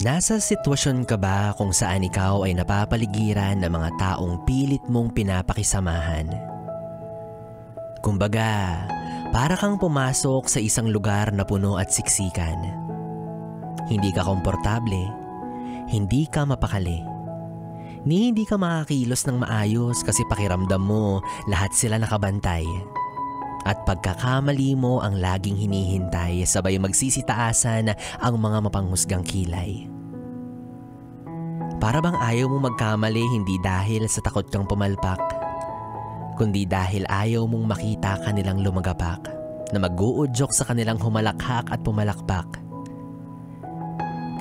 Nasa sitwasyon ka ba kung saan ikaw ay napapaligiran ng mga taong pilit mong pinapakisamahan? Kumbaga, para kang pumasok sa isang lugar na puno at siksikan. Hindi ka komportable, hindi ka mapakali, ni hindi ka makakilos ng maayos kasi pakiramdam mo lahat sila nakabantay. At pagkakamali mo ang laging hinihintay, sabay magsisitaasan ang mga mapanghusgang kilay. Para bang ayaw mo magkamali hindi dahil sa takot kang pumalpak, kundi dahil ayaw mong makita kanilang lumagapak na mag-uudyok sa kanilang humalakhak at pumalakpak.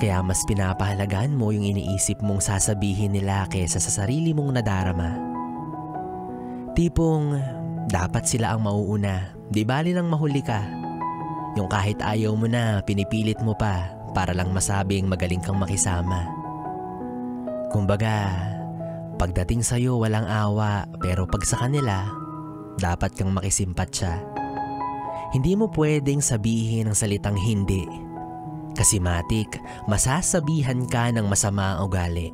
Kaya mas pinapahalagan mo yung iniisip mong sasabihin nila kaysa sa sarili mong nadarama. Tipong dapat sila ang mauuna, di bali nang mahuli ka. Yung kahit ayaw mo na, pinipilit mo pa para lang masabing magaling kang makisama. Kumbaga, pagdating sa'yo walang awa, pero pag sa kanila, dapat kang makisimpatya. Hindi mo pwedeng sabihin ang salitang hindi, kasi matik, masasabihan ka ng masama ang ugali.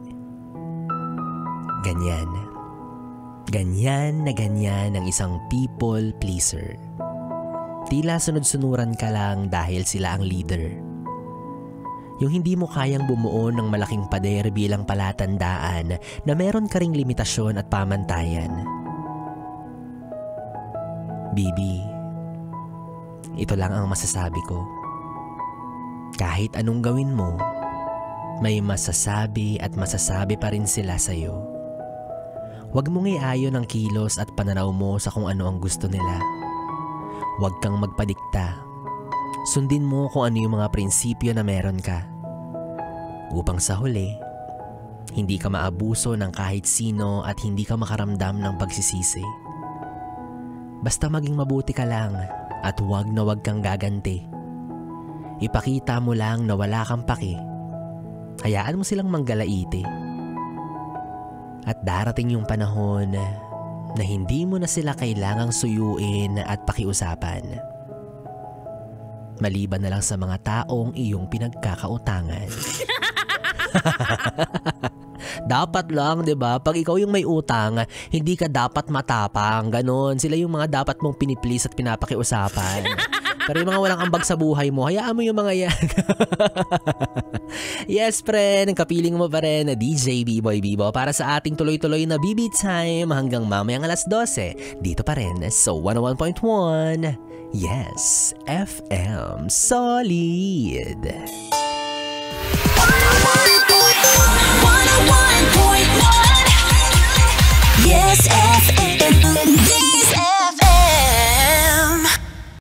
Ganyan na ganyan ang isang people pleaser. Tila sunod-sunuran ka lang dahil sila ang leader. Yung hindi mo kayang bumuo ng malaking pader bilang palatandaan na meron ka ring limitasyon at pamantayan. Bibi, ito lang ang masasabi ko. Kahit anong gawin mo, may masasabi at masasabi pa rin sila sa'yo. Huwag mong iayon ang kilos at pananaw mo sa kung ano ang gusto nila. Huwag kang magpadikta. Sundin mo kung ano yung mga prinsipyo na meron ka. Upang sa huli, hindi ka maabuso ng kahit sino at hindi ka makaramdam ng pagsisisi. Basta maging mabuti ka lang at huwag na huwag kang gaganti. Ipakita mo lang na wala kang paki. Hayaan mo silang manggalaiti. At darating yung panahon na hindi mo na sila kailangang suyuin at pakiusapan. Maliban na lang sa mga taong iyong pinagkakautangan. Dapat lang, 'di ba? Pag ikaw yung may utang, hindi ka dapat matapang, ganon. Sila yung mga dapat mong piniplease at pinapakiusapan. Pero yung mga walang ambag sa buhay mo, hayaan mo yung mga yan. Yes, friend, kapiling mo pa rin na DJ B-Boy Bibo para sa ating tuloy-tuloy na BB Time hanggang mamayang alas 12. Dito pa rin sa 101.1. Yes, FM Solid.